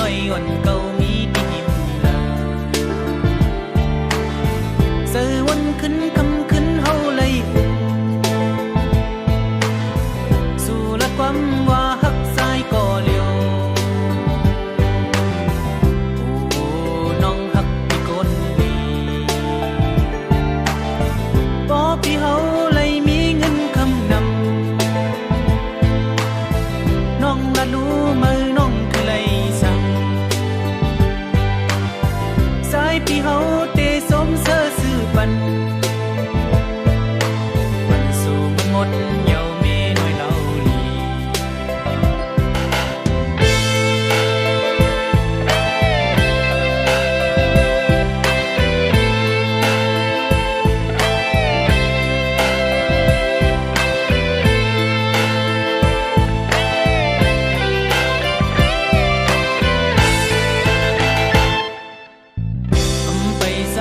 nói ẩn câu mi đi im là giờวันขึ้นคำขึ้นเฮาเลยสู่ละความว่าฮักสายก่อเลียวโอ้น้องฮักพี่คนดีพอพี่เฮาเลยมีเงินคำนำน้องละรู้มือน้องคือเลยสั่งสายพี่เฮาเตสมเสอซื้อปันมันสู่มันหมดเหย่าเมน้อยเล่าลีไปส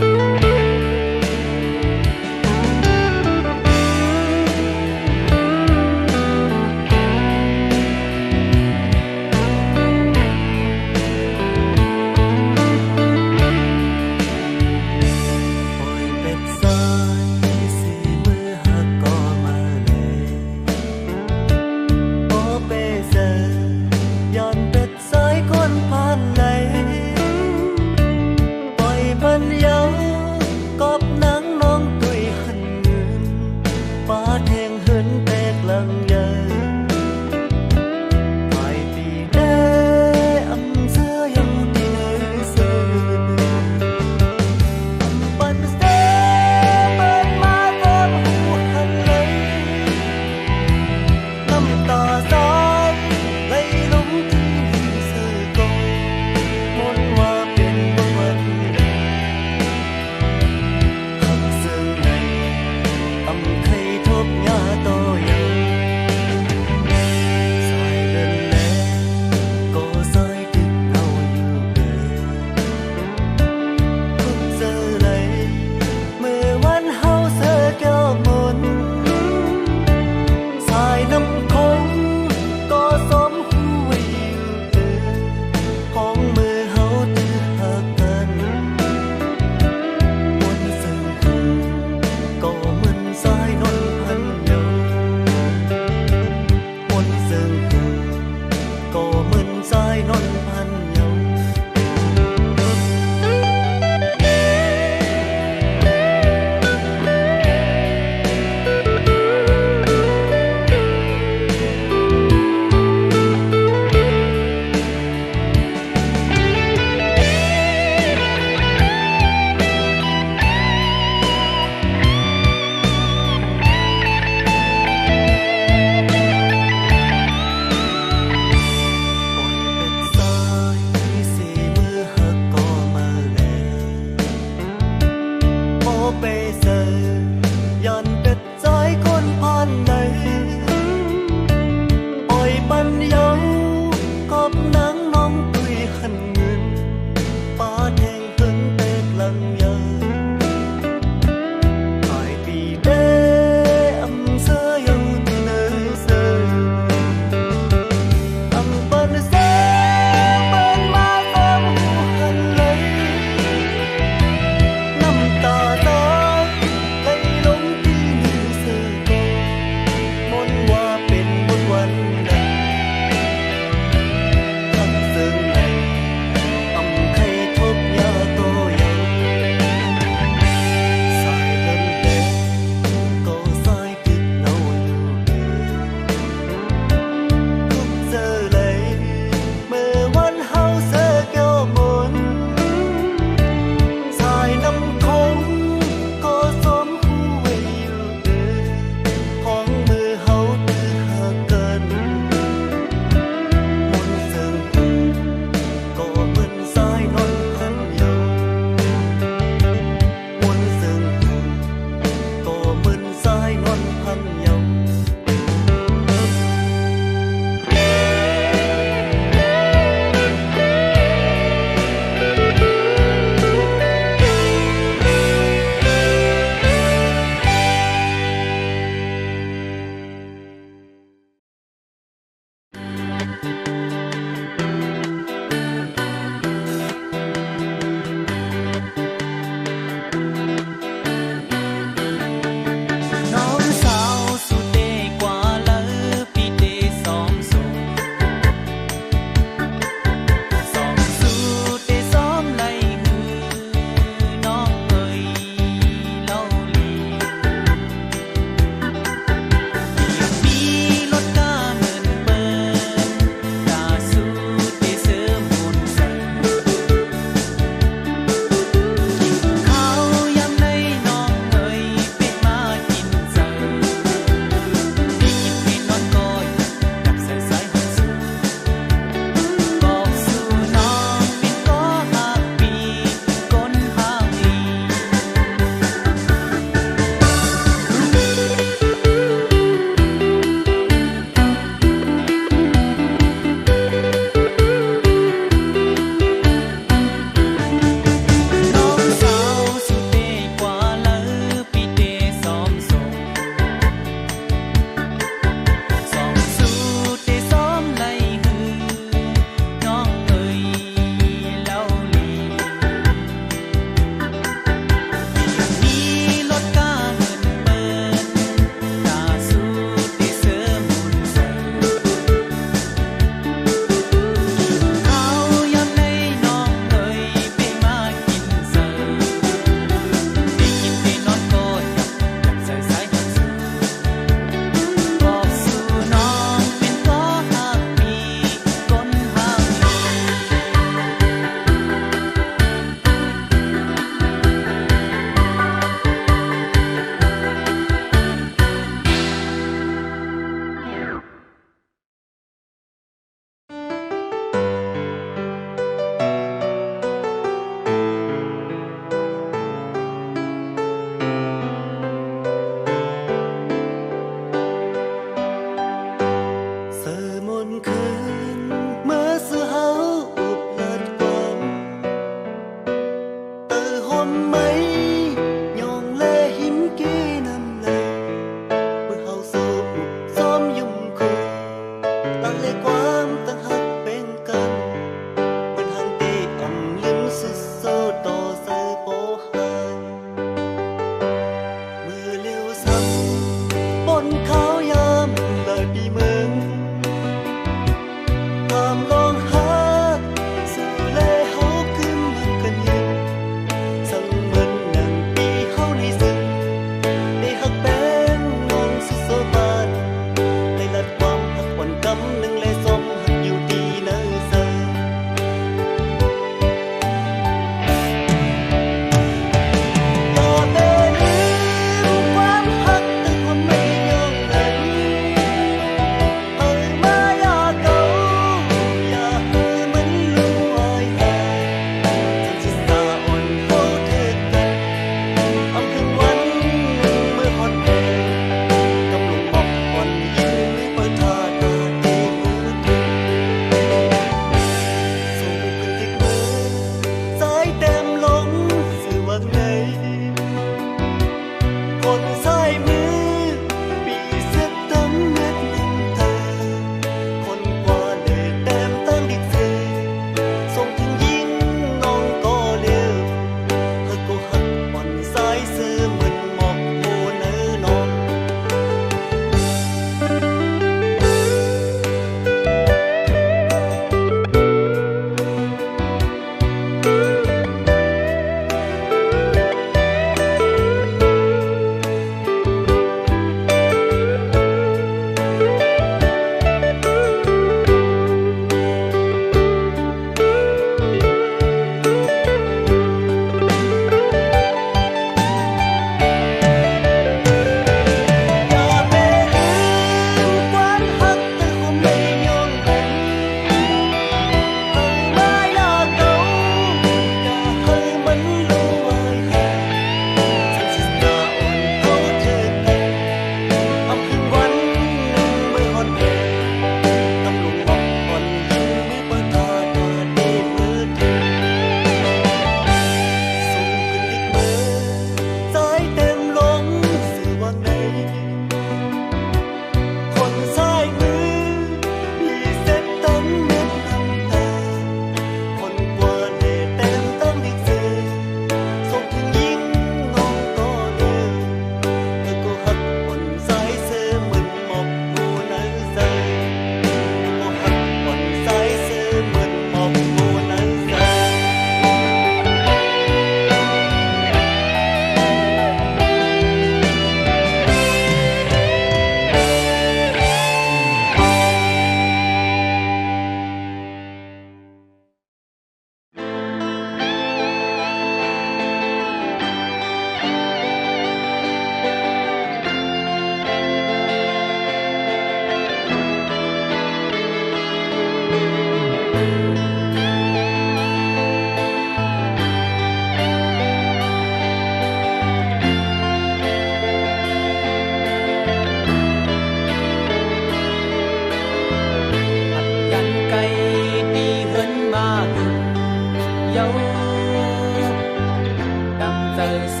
giờ sẽ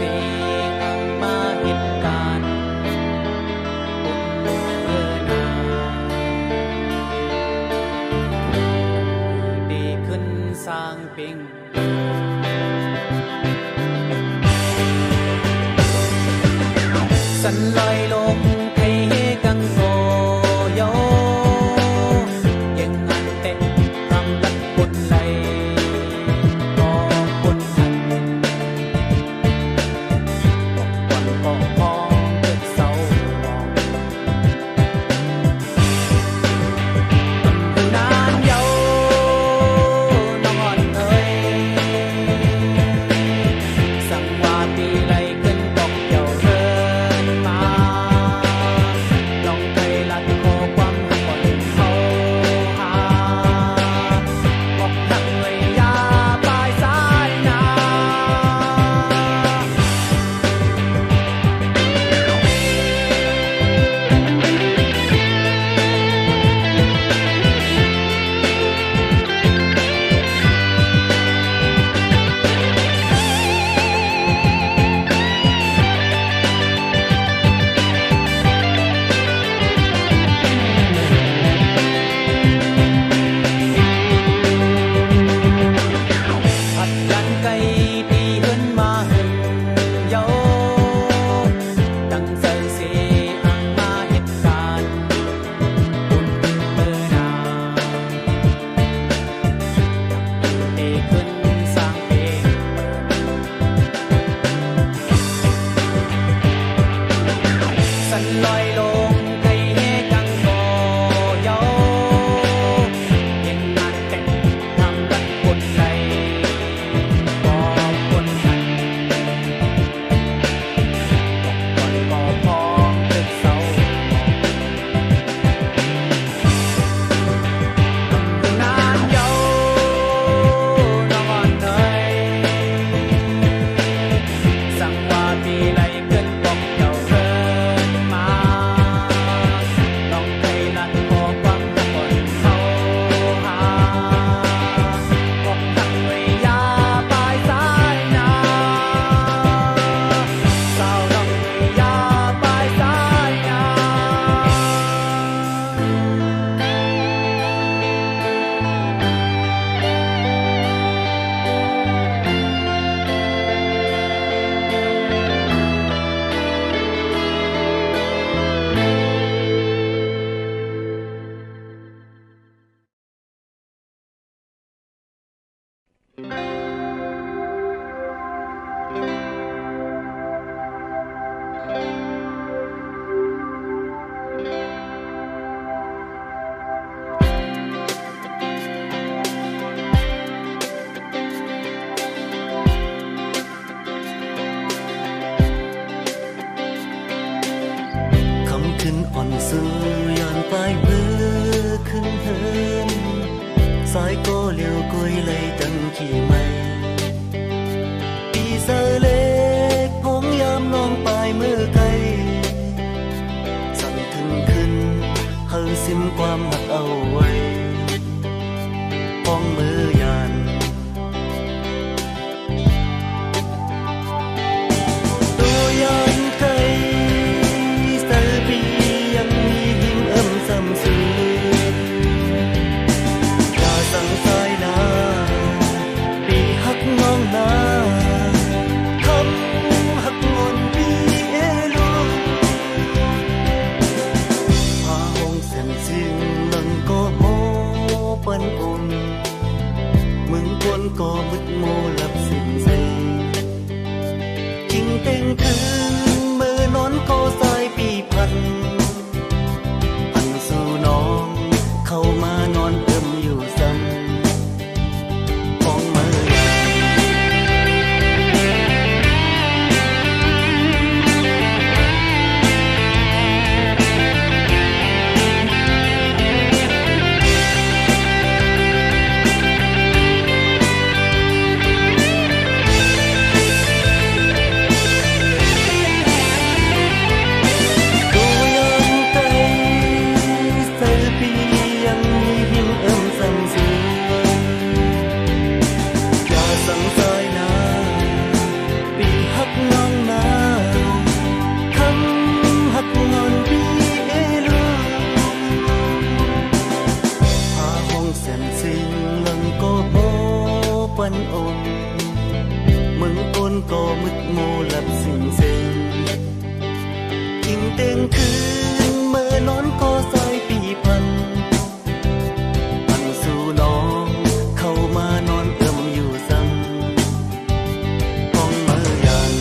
ang ma heตุการณ์บุญเมื่อนาดีขึ้นสร้างเป็นสันลอยลงไทยกังโกโยยังงานเต็มทำรัดบนไหลก็บนทันบอกวันก็พองเกิดเศร้ามองอยู่นานเยาน้องอ่อนเอ่ยสั่งว่าปีไหลขึ้นบอกเจ้าเดินมาลองเคยลัดคอความหักก่อนเขาหาบอกนักเลยยาปลายสายนา ผัดกันไก่ตีเฮิรนมาหึงเยาตั้งเสิร์เสียอังมาเหตุการณ์บุญเมื่อนาดีขึ้นสร้างเพลงสันลอยลงไทยเฮกังโกโยยังงานแต่งทำรัดบนไหลบอกคนทันบอกก่อนก็พองเกิดเศร้อยู่นานเยาน้องอ่อนเอ่ยสั่งว่าปีไหลขึ้นบอกเจ้าเดินมาลองเคยลัดคอความหักก่อนเขาหาบอกนักเลยยาปลายสายนาสาวลองเลยยาปลายสายนา คำขึ้นอ่อนซื้อยานปลายมือขึ้นเฮินสายก็เลี้ยวกุยเลยจังขี่ไม่ปีเสเล็กพงยามน้องปลายมือไกลสั่นถึงขึ้นเฮาซิมความหักเอาไว้ป้องมือยาน ตัวยานไกลสายปียังมีหิมซ้ำซื้ออย่าสั่งสายนาปีหักน้องนาคำหักงอนปีเอลูพาห้องเส้นซิงนังก็โมปันอุ่นมึงกวนก็มึดโมหลับสิ่งใส จิงเต็งคืนมือนอนก็สายปีพันอันสู่น้องเข้ามานอนเอิ่มอยู่ซ้ำของมือ เ có mức mô lập xinh xinh tình tênคืน mơ nón có dàiปีพันพันสู่น้องเข้ามานอนเอิ่มอยู่ซ้ำห้องเมื่อยัน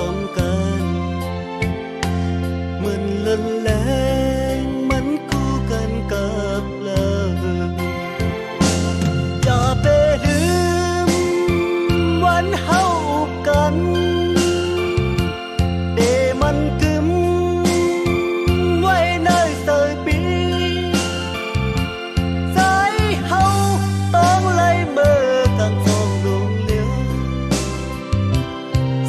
สมกันมันละแลงมันคู่กันกับเลิกอย่าไปลืมวันเฮากันเดมันกึมไว้ในสายปีสายเฮาต้องไล่เมื่อกลางฟองลงเหลียว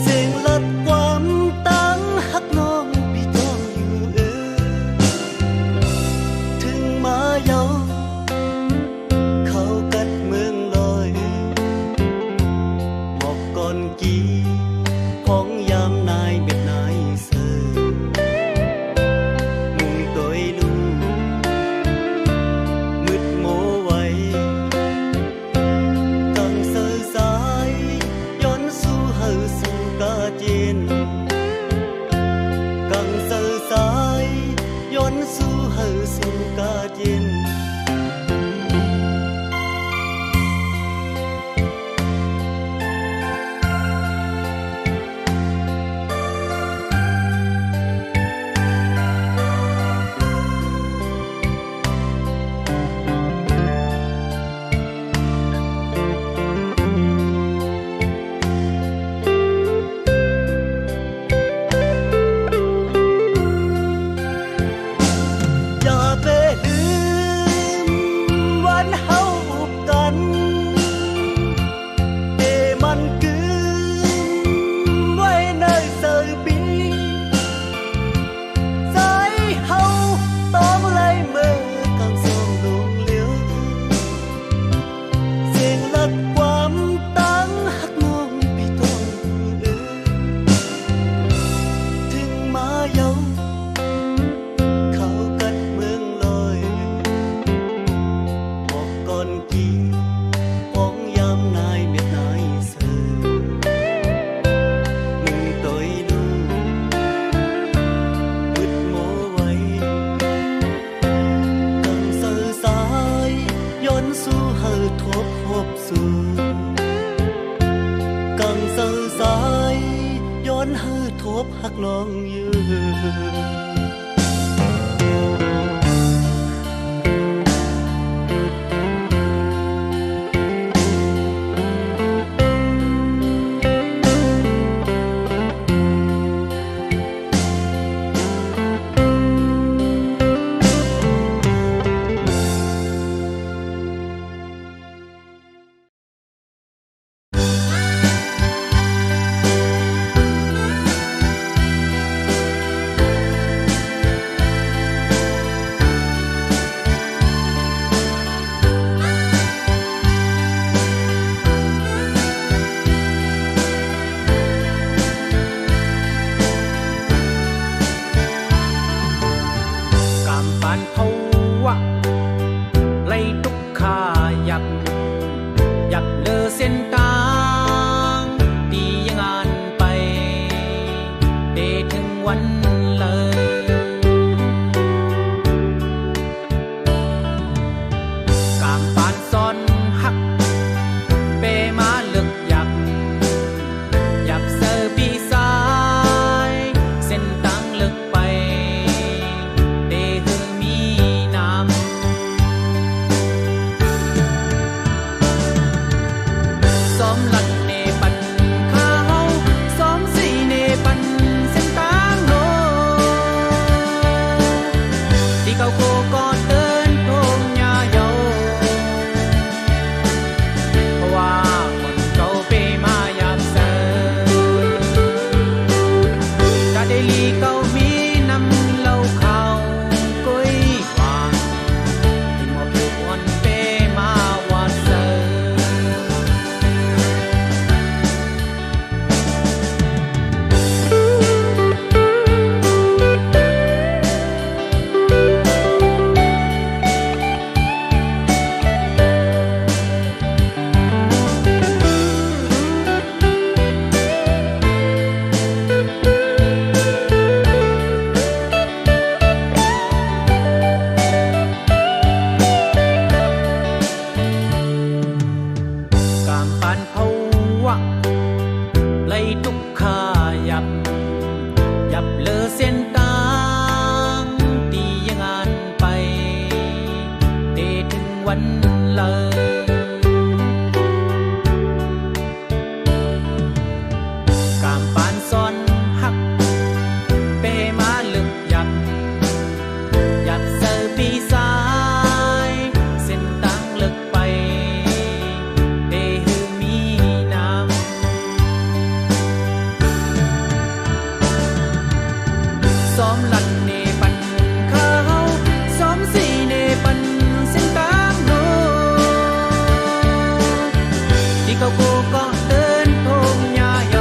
เสียงลัดความตั้งหักน้องพี่ต้องอยู่ถึงมาเยาเขากัดเมืองลอยหมอกก่อนกี่ของยามนายเบ็ดนายเสือมุงตัวลูมืดโมไว้กังเสือสายย้อนสู่เฮาสู่กาเจนกังเสือสายย้อนสู่เฮาสู่กาเจนอย่าไปลืมวันเฮากันเดมันกึมไว้ในสายปีสายเฮาต้องไล่เมื่อกลางสองลงเหลียวเสียงลัดความตั้งหักน้องพี่ต้องถึงมาเยาเขากัดเมืองลอยหมอกก่อนกี่ของยามนายเบ็ดนายเสือมึงต่อยลูมืดโมไว้กังเสือสายย้อนสู่เฮาทบหบสู่กังเสือสายย้อนเฮาทบหักน้องยืน ปานซ้อนหักเปมาลึกหยับหยับเซอร์ปีซ้ายเส้นตั้งลึกไปเปหือมีน้ำซ้อมลันเนปันข้าวซ้อมสีเนปันเส้นตั้งโนที่เขาโกก็เดินทงยาโย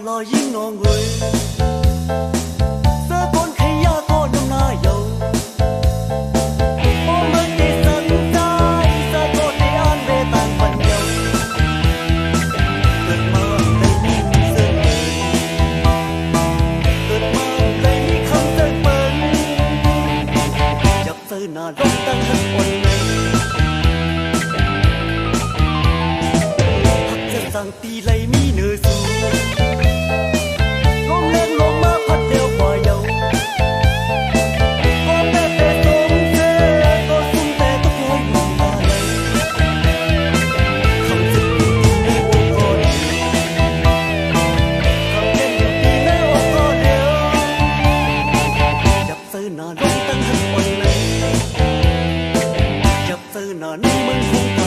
lò yên ngò người sơ con khay ya có nông na dầu ô mơ tê sân trái sơ có tê an về tàn phần dầu cơn mơ lấy nhìn sơ cơn mơ lấy nhìn không sơ bấn chập sơ nà rong tăng hất ổn này rằng tì lấy mi nửa dù lom lên lom mơ phát đeo quả dầu có bé bé tôm xe có sung té tóc lôi buồn ta lấy không dừng đi nơi ô có điều không nên dừng đi nơi ô có điều chập sơ nà rong tăng hất ổn này chập sơ nà nâng mừng không